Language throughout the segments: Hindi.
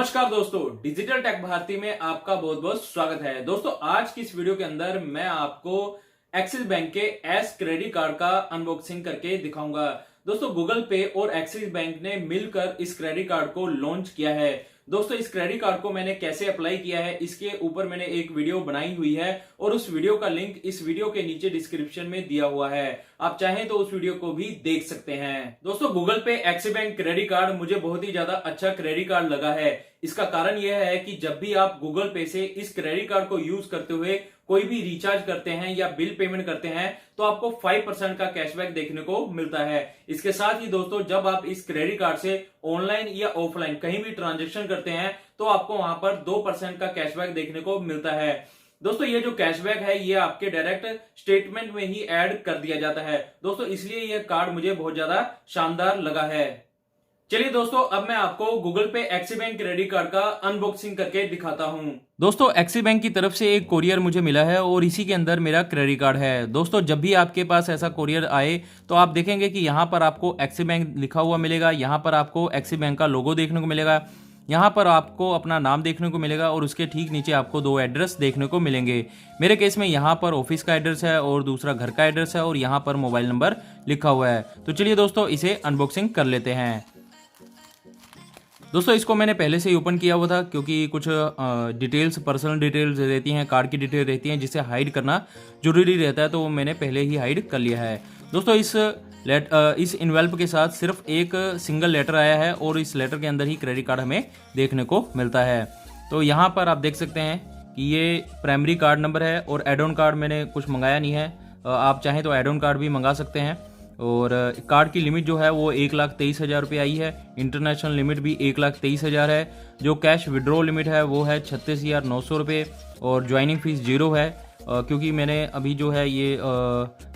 नमस्कार दोस्तों, डिजिटल टेक भारती में आपका बहुत बहुत स्वागत है। दोस्तों आज की इस वीडियो के अंदर मैं आपको एक्सिस बैंक के एस क्रेडिट कार्ड का अनबॉक्सिंग करके दिखाऊंगा। दोस्तों गूगल पे और एक्सिस बैंक ने मिलकर इस क्रेडिट कार्ड को लॉन्च किया है। दोस्तों इस क्रेडिट कार्ड को मैंने कैसे अप्लाई किया है इसके ऊपर मैंने एक वीडियो बनाई हुई है और उस वीडियो का लिंक इस वीडियो के नीचे डिस्क्रिप्शन में दिया हुआ है। आप चाहें तो उस वीडियो को भी देख सकते हैं। दोस्तों गूगल पे एक्सिस बैंक क्रेडिट कार्ड मुझे बहुत ही ज्यादा अच्छा क्रेडिट कार्ड लगा है। इसका कारण यह है कि जब भी आप गूगल पे से इस क्रेडिट कार्ड को यूज करते हुए कोई भी रिचार्ज करते हैं या बिल पेमेंट करते हैं तो आपको 5% का कैशबैक देखने को मिलता है। इसके साथ ही दोस्तों जब आप इस क्रेडिट कार्ड से ऑनलाइन या ऑफलाइन कहीं भी ट्रांजैक्शन करते हैं तो आपको वहां पर 2% का कैशबैक देखने को मिलता है। दोस्तों ये जो कैशबैक है ये आपके डायरेक्ट स्टेटमेंट में ही ऐड कर दिया जाता है। दोस्तों इसलिए यह कार्ड मुझे बहुत ज्यादा शानदार लगा है। चलिए दोस्तों अब मैं आपको गूगल पे एक्सिस बैंक क्रेडिट कार्ड का अनबॉक्सिंग करके दिखाता हूं। दोस्तों एक्सिस बैंक की तरफ से एक कोरियर मुझे मिला है और इसी के अंदर मेरा क्रेडिट कार्ड है। दोस्तों जब भी आपके पास ऐसा कोरियर आए तो आप देखेंगे कि यहाँ पर आपको एक्सिस बैंक लिखा हुआ मिलेगा, यहाँ पर आपको एक्सिस बैंक का लोगो देखने को मिलेगा, यहाँ पर आपको अपना नाम देखने को मिलेगा और उसके ठीक नीचे आपको दो एड्रेस देखने को मिलेंगे। मेरे केस में यहाँ पर ऑफिस का एड्रेस है और दूसरा घर का एड्रेस है और यहाँ पर मोबाइल नंबर लिखा हुआ है। तो चलिए दोस्तों इसे अनबॉक्सिंग कर लेते हैं। दोस्तों इसको मैंने पहले से ही ओपन किया हुआ था क्योंकि कुछ डिटेल्स, पर्सनल डिटेल्स रहती हैं, कार्ड की डिटेल रहती हैं जिसे हाइड करना जरूरी रहता है, तो वो मैंने पहले ही हाइड कर लिया है। दोस्तों इस इन्वेल्प के साथ सिर्फ एक सिंगल लेटर आया है और इस लेटर के अंदर ही क्रेडिट कार्ड हमें देखने को मिलता है। तो यहाँ पर आप देख सकते हैं कि ये प्राइमरी कार्ड नंबर है और एड ऑन कार्ड मैंने कुछ मंगाया नहीं है। आप चाहें तो एड ऑन कार्ड भी मंगा सकते हैं। और कार्ड की लिमिट जो है वो 1,23,000 रुपये आई है। इंटरनेशनल लिमिट भी 1,23,000 है। जो कैश विड्रॉ लिमिट है वो है 36,900 रुपये और ज्वाइनिंग फीस 0 है। क्योंकि मैंने अभी जो है ये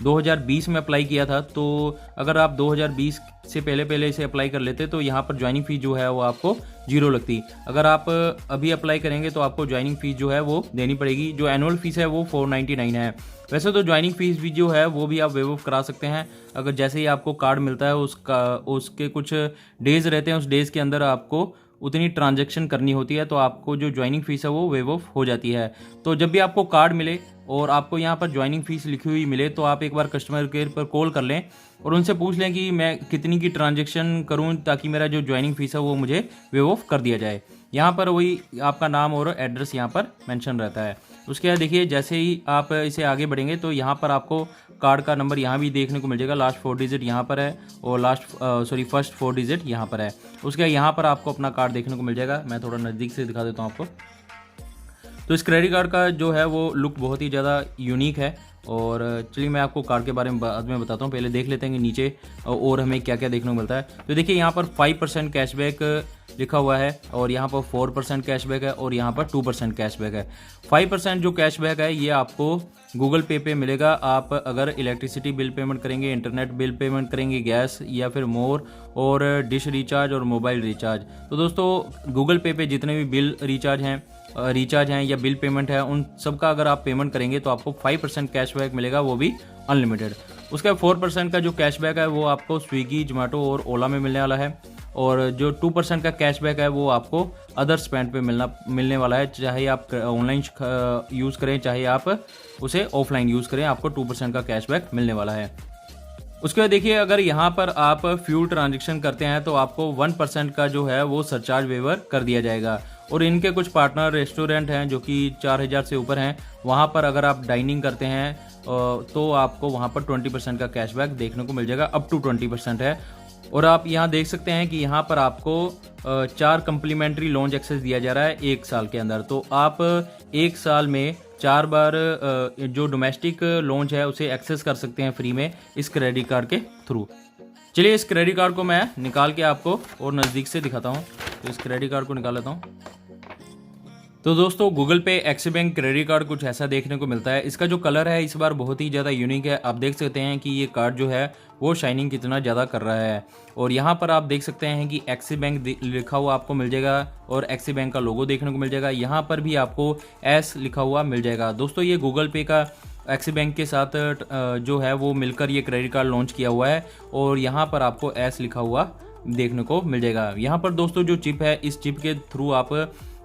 2020 में अप्लाई किया था, तो अगर आप 2020 से पहले इसे अप्लाई कर लेते तो यहाँ पर ज्वाइनिंग फीस जो है वो आपको 0 लगती। अगर आप अभी अप्लाई करेंगे तो आपको ज्वाइनिंग फीस जो है वो देनी पड़ेगी। जो एनुअल फीस है वो 499 है। वैसे तो ज्वाइनिंग फीस भी जो है वो भी आप वेव ऑफ करा सकते हैं। अगर जैसे ही आपको कार्ड मिलता है उसके कुछ डेज रहते हैं, उस डेज के अंदर आपको उतनी ट्रांजैक्शन करनी होती है तो आपको जो ज्वाइनिंग फीस है वो वेव ऑफ हो जाती है। तो जब भी आपको कार्ड मिले और आपको यहाँ पर ज्वाइनिंग फीस लिखी हुई मिले तो आप एक बार कस्टमर केयर पर कॉल कर लें और उनसे पूछ लें कि मैं कितनी की ट्रांजैक्शन करूँ ताकि मेरा जो ज्वाइनिंग फीस है वो मुझे वेव ऑफ कर दिया जाए। यहाँ पर वही आपका नाम और एड्रेस यहाँ पर मेंशन रहता है। उसके बाद देखिए जैसे ही आप इसे आगे बढ़ेंगे तो यहाँ पर आपको कार्ड का नंबर यहाँ भी देखने को मिल जाएगा। लास्ट 4 डिजिट यहाँ पर है और फर्स्ट 4 डिजिट यहाँ पर है। उसके बाद यहाँ पर आपको अपना कार्ड देखने को मिल जाएगा। मैं थोड़ा नज़दीक से दिखा देता हूँ आपको। तो इस क्रेडिट कार्ड का जो है वो लुक बहुत ही ज़्यादा यूनिक है और चलिए मैं आपको कार्ड के बारे में बाद में बताता हूँ। पहले देख लेते हैं कि नीचे और हमें क्या क्या देखने को मिलता है। तो देखिए यहाँ पर 5% कैशबैक लिखा हुआ है और यहाँ पर 4% कैशबैक है और यहाँ पर 2% कैशबैक है। 5% जो कैशबैक है ये आपको गूगल पे मिलेगा। आप अगर इलेक्ट्रिसिटी बिल पेमेंट करेंगे, इंटरनेट बिल पेमेंट करेंगे, गैस या फिर मोर और डिश रिचार्ज और मोबाइल रिचार्ज। तो दोस्तों गूगल पे जितने भी बिल रिचार्ज हैं या बिल पेमेंट है उन सब का अगर आप पेमेंट करेंगे तो आपको 5% कैशबैक मिलेगा, वो भी अनलिमिटेड। उसका 4% का जो कैशबैक है वो आपको स्विगी, जोमेटो और ओला में मिलने वाला है और जो 2% का कैशबैक है वो आपको अदर स्पेंड पे मिलने वाला है। चाहे आप ऑनलाइन यूज़ करें चाहे आप उसे ऑफलाइन यूज़ करें, आपको 2% का कैशबैक मिलने वाला है। उसके बाद देखिए अगर यहाँ पर आप फ्यूल ट्रांजेक्शन करते हैं तो आपको 1% का जो है वो सरचार्ज वेवर कर दिया जाएगा। और इनके कुछ पार्टनर रेस्टोरेंट हैं जो कि 4,000 से ऊपर हैं, वहाँ पर अगर आप डाइनिंग करते हैं तो आपको वहाँ पर 20% का कैशबैक देखने को मिल जाएगा। अप टू 20% है। और आप यहाँ देख सकते हैं कि यहाँ पर आपको 4 कम्प्लीमेंट्री लॉन्च एक्सेस दिया जा रहा है 1 साल के अंदर। तो आप 1 साल में 4 बार जो डोमेस्टिक लॉन्च है उसे एक्सेस कर सकते हैं फ्री में इस क्रेडिट कार्ड के थ्रू। चलिए इस क्रेडिट कार्ड को मैं निकाल के आपको और नज़दीक से दिखाता हूँ। तो इस क्रेडिट कार्ड को निकाल लेता हूँ। तो दोस्तों गूगल पे एक्सिस बैंक क्रेडिट कार्ड कुछ ऐसा देखने को मिलता है। इसका जो कलर है इस बार बहुत ही ज़्यादा यूनिक है। आप देख सकते हैं कि ये कार्ड जो है वो शाइनिंग कितना ज़्यादा कर रहा है और यहाँ पर आप देख सकते हैं कि एक्सिस बैंक लिखा हुआ आपको मिल जाएगा और एक्सिस बैंक का लोगो देखने को मिल जाएगा। यहाँ पर भी आपको एस लिखा हुआ मिल जाएगा। दोस्तों ये गूगल पे का एक्सिस बैंक के साथ जो है वो मिलकर ये क्रेडिट कार्ड लॉन्च किया हुआ है और यहाँ पर आपको एस लिखा हुआ देखने को मिल जाएगा। यहाँ पर दोस्तों जो चिप है, इस चिप के थ्रू आप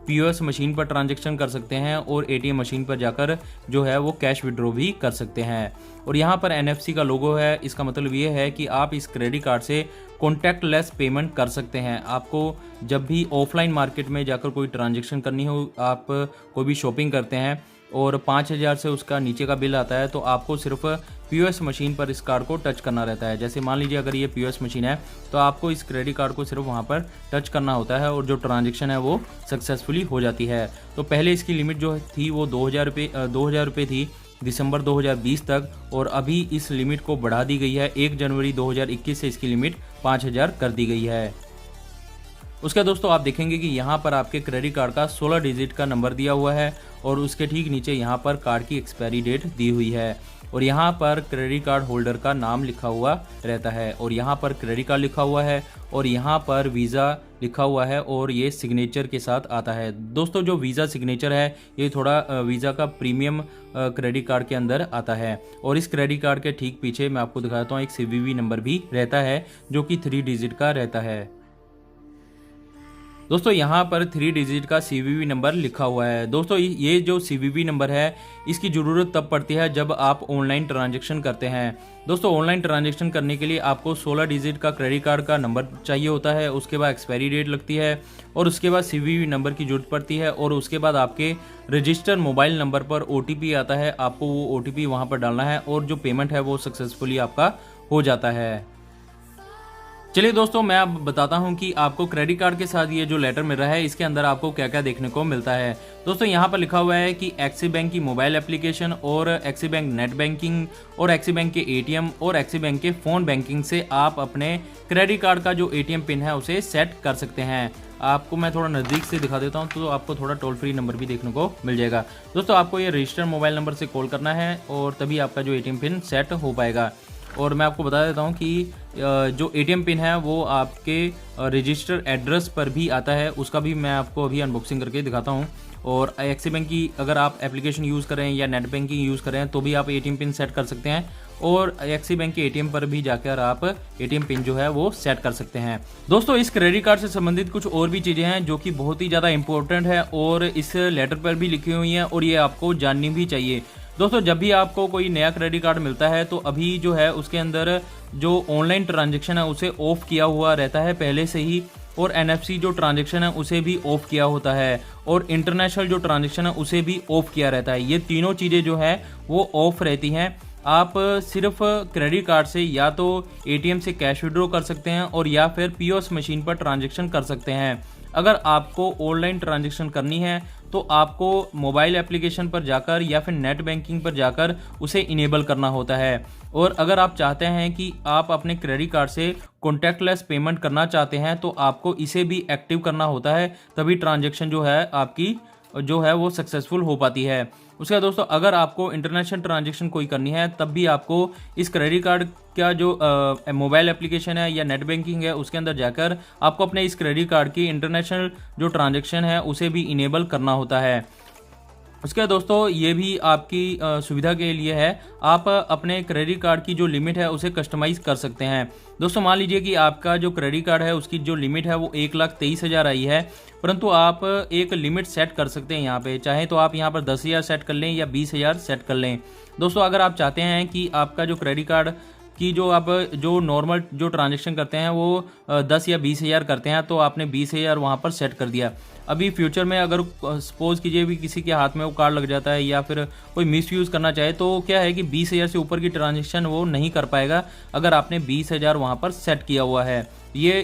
पीओएस मशीन पर ट्रांजैक्शन कर सकते हैं और एटीएम मशीन पर जाकर जो है वो कैश विड्रॉ भी कर सकते हैं। और यहाँ पर एनएफसी का लोगो है, इसका मतलब ये है कि आप इस क्रेडिट कार्ड से कॉन्टैक्टलेस पेमेंट कर सकते हैं। आपको जब भी ऑफलाइन मार्केट में जाकर कोई ट्रांजैक्शन करनी हो, आप कोई भी शॉपिंग करते हैं और 5,000 से उसका नीचे का बिल आता है, तो आपको सिर्फ पीओएस मशीन पर इस कार्ड को टच करना रहता है। जैसे मान लीजिए अगर ये पीओएस मशीन है तो आपको इस क्रेडिट कार्ड को सिर्फ वहाँ पर टच करना होता है और जो ट्रांजैक्शन है वो सक्सेसफुली हो जाती है। तो पहले इसकी लिमिट जो थी वो 2,000 रुपये थी दिसंबर 2020 तक, और अभी इस लिमिट को बढ़ा दी गई है। 1 जनवरी 2021 से इसकी लिमिट 5,000 कर दी गई है। उसके दोस्तों आप देखेंगे कि यहाँ पर आपके क्रेडिट कार्ड का 16 डिजिट का नंबर दिया हुआ है और उसके ठीक नीचे यहाँ पर कार्ड की एक्सपायरी डेट दी हुई है और यहाँ पर क्रेडिट कार्ड होल्डर का नाम लिखा हुआ रहता है और यहाँ पर क्रेडिट कार्ड लिखा हुआ है और यहाँ पर वीज़ा लिखा हुआ है और ये सिग्नेचर के साथ आता है। दोस्तों जो वीज़ा सिग्नेचर है ये थोड़ा वीज़ा का प्रीमियम क्रेडिट कार्ड के अंदर आता है और इस क्रेडिट कार्ड के ठीक पीछे मैं आपको दिखाता हूँ एक CVV नंबर भी रहता है जो कि 3 डिजिट का रहता है। दोस्तों यहाँ पर 3 डिजिट का CVV नंबर लिखा हुआ है। दोस्तों ये जो CVV नंबर है इसकी ज़रूरत तब पड़ती है जब आप ऑनलाइन ट्रांजैक्शन करते हैं। दोस्तों ऑनलाइन ट्रांजैक्शन करने के लिए आपको 16 डिजिट का क्रेडिट कार्ड का नंबर चाहिए होता है, उसके बाद एक्सपायरी डेट लगती है और उसके बाद CVV नंबर की जरूरत पड़ती है और उसके बाद आपके रजिस्टर्ड मोबाइल नंबर पर OTP आता है, आपको वो OTP वहाँ पर डालना है और जो पेमेंट है वो सक्सेसफुली आपका हो जाता है। चलिए दोस्तों मैं अब बताता हूं कि आपको क्रेडिट कार्ड के साथ ये जो लेटर मिल रहा है इसके अंदर आपको क्या क्या देखने को मिलता है। दोस्तों यहाँ पर लिखा हुआ है कि एक्सिस बैंक की मोबाइल एप्लीकेशन और एक्सिस बैंक नेट बैंकिंग और एक्सिस बैंक के ATM और एक्सिस बैंक के फ़ोन बैंकिंग से आप अपने क्रेडिट कार्ड का जो ATM पिन है उसे सेट कर सकते हैं। आपको मैं थोड़ा नज़दीक से दिखा देता हूं तो आपको थोड़ा टोल फ्री नंबर भी देखने को मिल जाएगा। दोस्तों आपको ये रजिस्टर्ड मोबाइल नंबर से कॉल करना है और तभी आपका जो ATM पिन सेट हो पाएगा। और मैं आपको बता देता हूं कि जो ATM पिन है वो आपके रजिस्टर एड्रेस पर भी आता है, उसका भी मैं आपको अभी अनबॉक्सिंग करके दिखाता हूं। और एक्सिस बैंक की अगर आप एप्लीकेशन यूज़ करें या नेट बैंकिंग यूज़ करें तो भी आप ATM पिन सेट कर सकते हैं और एक्सिस बैंक के ATM पर भी जाकर आप ATM पिन जो है वो सेट कर सकते हैं। दोस्तों इस क्रेडिट कार्ड से संबंधित कुछ और भी चीज़ें हैं जो कि बहुत ही ज़्यादा इंपॉर्टेंट है और इस लेटर पर भी लिखी हुई हैं और ये आपको जाननी भी चाहिए। दोस्तों जब भी आपको कोई नया क्रेडिट कार्ड मिलता है तो अभी जो है उसके अंदर जो ऑनलाइन ट्रांजैक्शन है उसे ऑफ किया हुआ रहता है पहले से ही और NFC जो ट्रांजैक्शन है उसे भी ऑफ किया होता है और इंटरनेशनल जो ट्रांजैक्शन है उसे भी ऑफ किया रहता है। ये तीनों चीज़ें जो है वो ऑफ रहती हैं। आप सिर्फ क्रेडिट कार्ड से या तो ATM से कैश विड्रॉ कर सकते हैं और या फिर POS मशीन पर ट्रांजैक्शन कर सकते हैं। अगर आपको ऑनलाइन ट्रांजैक्शन करनी है तो आपको मोबाइल एप्लीकेशन पर जाकर या फिर नेट बैंकिंग पर जाकर उसे इनेबल करना होता है। और अगर आप चाहते हैं कि आप अपने क्रेडिट कार्ड से कॉन्टैक्टलेस पेमेंट करना चाहते हैं तो आपको इसे भी एक्टिव करना होता है, तभी ट्रांजैक्शन जो है आपकी जो है वो सक्सेसफुल हो पाती है। उसके बाद दोस्तों अगर आपको इंटरनेशनल ट्रांजैक्शन कोई करनी है तब भी आपको इस क्रेडिट कार्ड का जो मोबाइल एप्लीकेशन है या नेट बैंकिंग है उसके अंदर जाकर आपको अपने इस क्रेडिट कार्ड की इंटरनेशनल जो ट्रांजैक्शन है उसे भी इनेबल करना होता है। उसके बाद दोस्तों ये भी आपकी सुविधा के लिए है, आप अपने क्रेडिट कार्ड की जो लिमिट है उसे कस्टमाइज़ कर सकते हैं। दोस्तों मान लीजिए कि आपका जो क्रेडिट कार्ड है उसकी जो लिमिट है वो 1,23,000 आई है, परंतु आप एक लिमिट सेट कर सकते हैं यहाँ पे, चाहे तो आप यहाँ पर 10,000 सेट कर लें या 20,000 सेट कर लें। दोस्तों अगर आप चाहते हैं कि आपका जो क्रेडिट कार्ड कि जो आप जो नॉर्मल जो ट्रांजैक्शन करते हैं वो 10 या 20,000 करते हैं तो आपने 20,000 वहाँ पर सेट कर दिया। अभी फ्यूचर में अगर सपोज कीजिए भी किसी के हाथ में वो कार्ड लग जाता है या फिर कोई मिसयूज़ करना चाहे तो क्या है कि 20,000 से ऊपर की ट्रांजैक्शन वो नहीं कर पाएगा अगर आपने 20,000 वहाँ पर सेट किया हुआ है। ये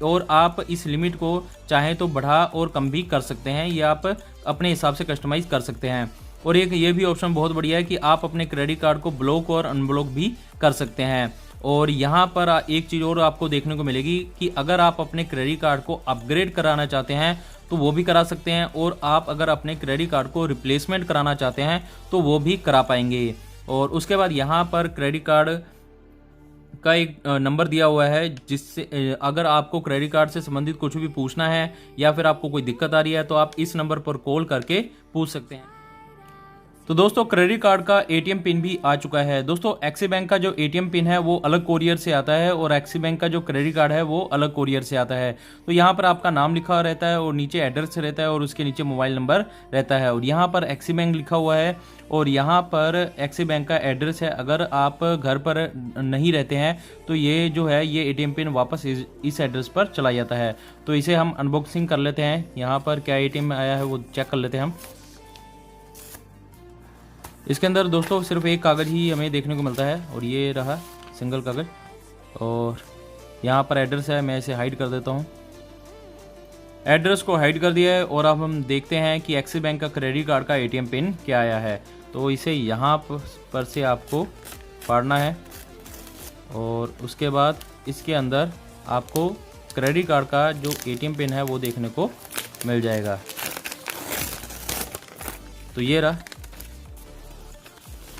और आप इस लिमिट को चाहें तो बढ़ा और कम भी कर सकते हैं, ये आप अपने हिसाब से कस्टमाइज़ कर सकते हैं। और एक ये भी ऑप्शन बहुत बढ़िया है कि आप अपने क्रेडिट कार्ड को ब्लॉक और अनब्लॉक भी कर सकते हैं। और यहाँ पर एक चीज़ और आपको देखने को मिलेगी कि अगर आप अपने क्रेडिट कार्ड को अपग्रेड कराना चाहते हैं तो वो भी करा सकते हैं और आप अगर अपने क्रेडिट कार्ड को रिप्लेसमेंट कराना चाहते हैं तो वो भी करा पाएंगे। और उसके बाद यहाँ पर क्रेडिट कार्ड का एक नंबर दिया हुआ है जिससे अगर आपको क्रेडिट कार्ड से संबंधित कुछ भी पूछना है या फिर आपको कोई दिक्कत आ रही है तो आप इस नंबर पर कॉल करके पूछ सकते हैं। तो दोस्तों क्रेडिट कार्ड का एटीएम पिन भी आ चुका है। दोस्तों एक्सिस बैंक का जो एटीएम पिन है वो अलग कोरियर से आता है और एक्सिस बैंक का जो क्रेडिट कार्ड है वो अलग कोरियर से आता है। तो यहाँ पर आपका नाम लिखा रहता है और नीचे एड्रेस रहता है और उसके नीचे मोबाइल नंबर रहता है और यहाँ पर एक्सिस बैंक लिखा हुआ है और यहाँ पर एक्सिस बैंक का एड्रेस है। अगर आप घर पर नहीं रहते हैं तो ये जो है ये एटीएम पिन वापस इस एड्रेस पर चला जाता है। तो इसे हम अनबॉक्सिंग कर लेते हैं। यहाँ पर क्या एटीएम में आया है वो चेक कर लेते हैं हम। इसके अंदर दोस्तों सिर्फ एक कागज़ ही हमें देखने को मिलता है और ये रहा सिंगल कागज़ और यहाँ पर एड्रेस है। मैं इसे हाइड कर देता हूँ। एड्रेस को हाइड कर दिया है और अब हम देखते हैं कि एक्सिस बैंक का क्रेडिट कार्ड का एटीएम पिन क्या आया है। तो इसे यहाँ पर से आपको फाड़ना है और उसके बाद इसके अंदर आपको क्रेडिट कार्ड का जो एटीएम पिन है वो देखने को मिल जाएगा। तो ये रहा,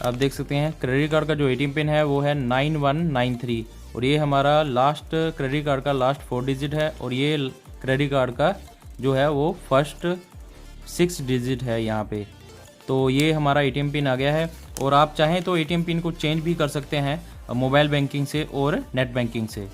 आप देख सकते हैं क्रेडिट कार्ड का जो एटीएम पिन है वो है 9193 और ये हमारा लास्ट क्रेडिट कार्ड का लास्ट 4 डिजिट है और ये क्रेडिट कार्ड का जो है वो फर्स्ट 6 डिजिट है यहाँ पे। तो ये हमारा एटीएम पिन आ गया है और आप चाहें तो एटीएम पिन को चेंज भी कर सकते हैं मोबाइल बैंकिंग से और नेट बैंकिंग से।